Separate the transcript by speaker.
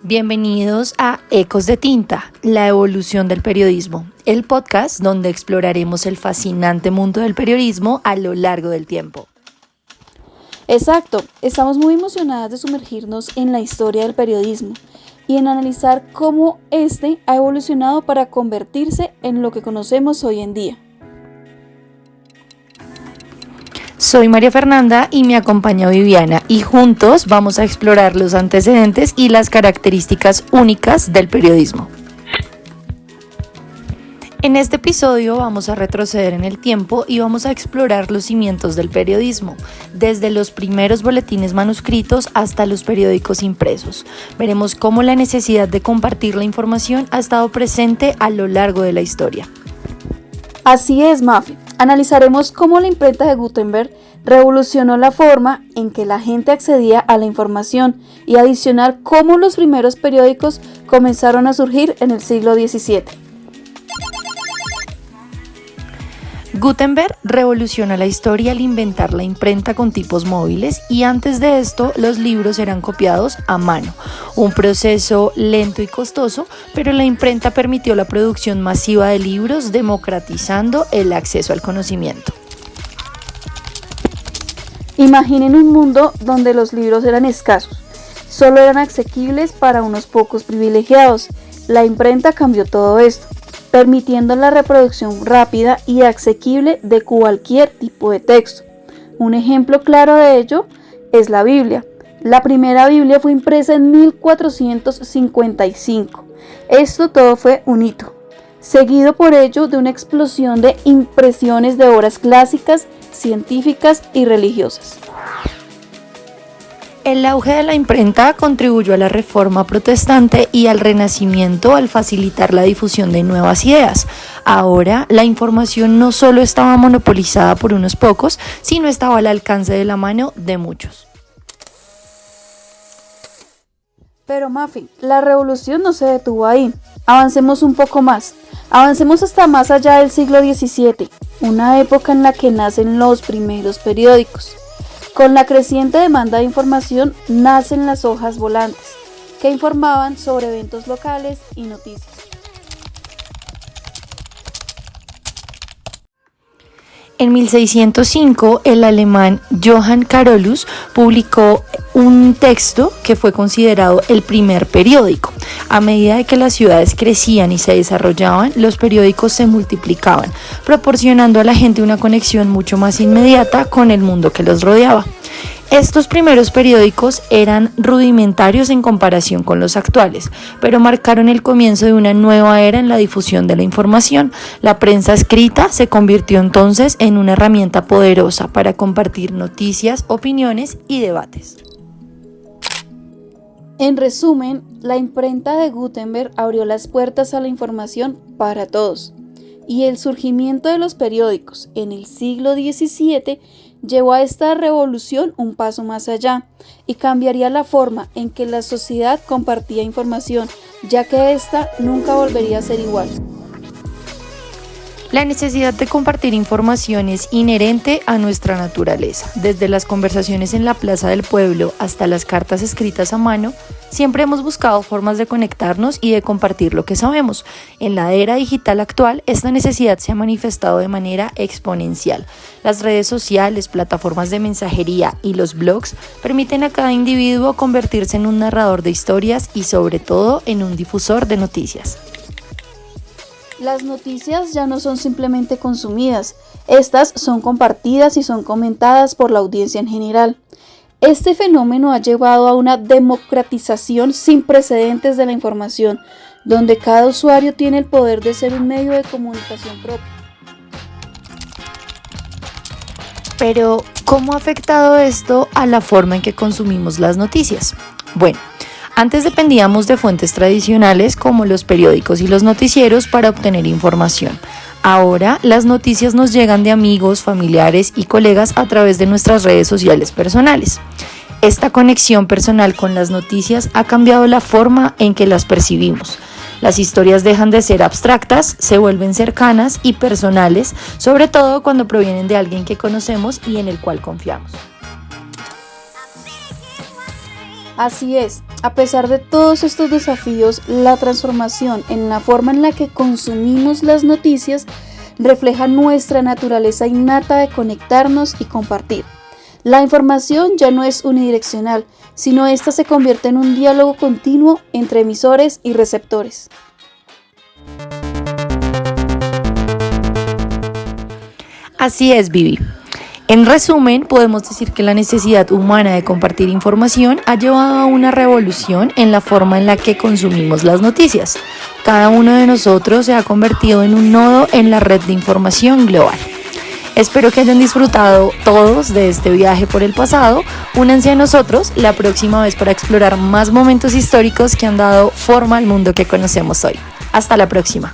Speaker 1: Bienvenidos a Ecos de Tinta, la evolución del periodismo, el podcast donde exploraremos el fascinante mundo del periodismo a lo largo del tiempo.
Speaker 2: Exacto, estamos muy emocionadas de sumergirnos en la historia del periodismo y en analizar cómo este ha evolucionado para convertirse en lo que conocemos hoy en día.
Speaker 1: Soy María Fernanda y me acompaña Viviana y juntos vamos a explorar los antecedentes y las características únicas del periodismo. En este episodio vamos a retroceder en el tiempo y vamos a explorar los cimientos del periodismo, desde los primeros boletines manuscritos hasta los periódicos impresos. Veremos cómo la necesidad de compartir la información ha estado presente a lo largo de la historia.
Speaker 2: Así es, Mafi. Analizaremos cómo la imprenta de Gutenberg revolucionó la forma en que la gente accedía a la información y adicionar cómo los primeros periódicos comenzaron a surgir en el siglo XVII.
Speaker 1: Gutenberg revoluciona la historia al inventar la imprenta con tipos móviles y antes de esto los libros eran copiados a mano, un proceso lento y costoso, pero la imprenta permitió la producción masiva de libros, democratizando el acceso al conocimiento.
Speaker 2: Imaginen un mundo donde los libros eran escasos, solo eran asequibles para unos pocos privilegiados. La imprenta cambió todo esto, permitiendo la reproducción rápida y asequible de cualquier tipo de texto. Un ejemplo claro de ello es la Biblia. La primera Biblia fue impresa en 1455. Esto todo fue un hito, seguido por ello de una explosión de impresiones de obras clásicas, científicas y religiosas.
Speaker 1: El auge de la imprenta contribuyó a la Reforma Protestante y al Renacimiento al facilitar la difusión de nuevas ideas. Ahora, la información no solo estaba monopolizada por unos pocos, sino estaba al alcance de la mano de muchos.
Speaker 2: Pero Mafi, la revolución no se detuvo ahí. Avancemos un poco más. Avancemos hasta más allá del siglo XVII, una época en la que nacen los primeros periódicos. Con la creciente demanda de información nacen las hojas volantes, que informaban sobre eventos locales y noticias.
Speaker 1: En 1605, el alemán Johann Carolus publicó un texto que fue considerado el primer periódico. A medida de que las ciudades crecían y se desarrollaban, los periódicos se multiplicaban, proporcionando a la gente una conexión mucho más inmediata con el mundo que los rodeaba. Estos primeros periódicos eran rudimentarios en comparación con los actuales, pero marcaron el comienzo de una nueva era en la difusión de la información. La prensa escrita se convirtió entonces en una herramienta poderosa para compartir noticias, opiniones y debates.
Speaker 2: En resumen, la imprenta de Gutenberg abrió las puertas a la información para todos, y el surgimiento de los periódicos en el siglo XVII llevó a esta revolución un paso más allá y cambiaría la forma en que la sociedad compartía información, ya que ésta nunca volvería a ser igual.
Speaker 1: La necesidad de compartir información es inherente a nuestra naturaleza. Desde las conversaciones en la plaza del pueblo hasta las cartas escritas a mano, siempre hemos buscado formas de conectarnos y de compartir lo que sabemos. En la era digital actual, esta necesidad se ha manifestado de manera exponencial. Las redes sociales, plataformas de mensajería y los blogs permiten a cada individuo convertirse en un narrador de historias y sobre todo en un difusor de noticias.
Speaker 2: Las noticias ya no son simplemente consumidas, estas son compartidas y son comentadas por la audiencia en general. Este fenómeno ha llevado a una democratización sin precedentes de la información, donde cada usuario tiene el poder de ser un medio de comunicación propio.
Speaker 1: Pero, ¿cómo ha afectado esto a la forma en que consumimos las noticias? Bueno, antes dependíamos de fuentes tradicionales como los periódicos y los noticieros para obtener información. Ahora las noticias nos llegan de amigos, familiares y colegas a través de nuestras redes sociales personales. Esta conexión personal con las noticias ha cambiado la forma en que las percibimos. Las historias dejan de ser abstractas, se vuelven cercanas y personales, sobre todo cuando provienen de alguien que conocemos y en el cual confiamos.
Speaker 2: Así es, a pesar de todos estos desafíos, la transformación en la forma en la que consumimos las noticias refleja nuestra naturaleza innata de conectarnos y compartir. La información ya no es unidireccional, sino esta se convierte en un diálogo continuo entre emisores y receptores.
Speaker 1: Así es, Vivi. En resumen, podemos decir que la necesidad humana de compartir información ha llevado a una revolución en la forma en la que consumimos las noticias. Cada uno de nosotros se ha convertido en un nodo en la red de información global. Espero que hayan disfrutado todos de este viaje por el pasado. Únanse a nosotros la próxima vez para explorar más momentos históricos que han dado forma al mundo que conocemos hoy. Hasta la próxima.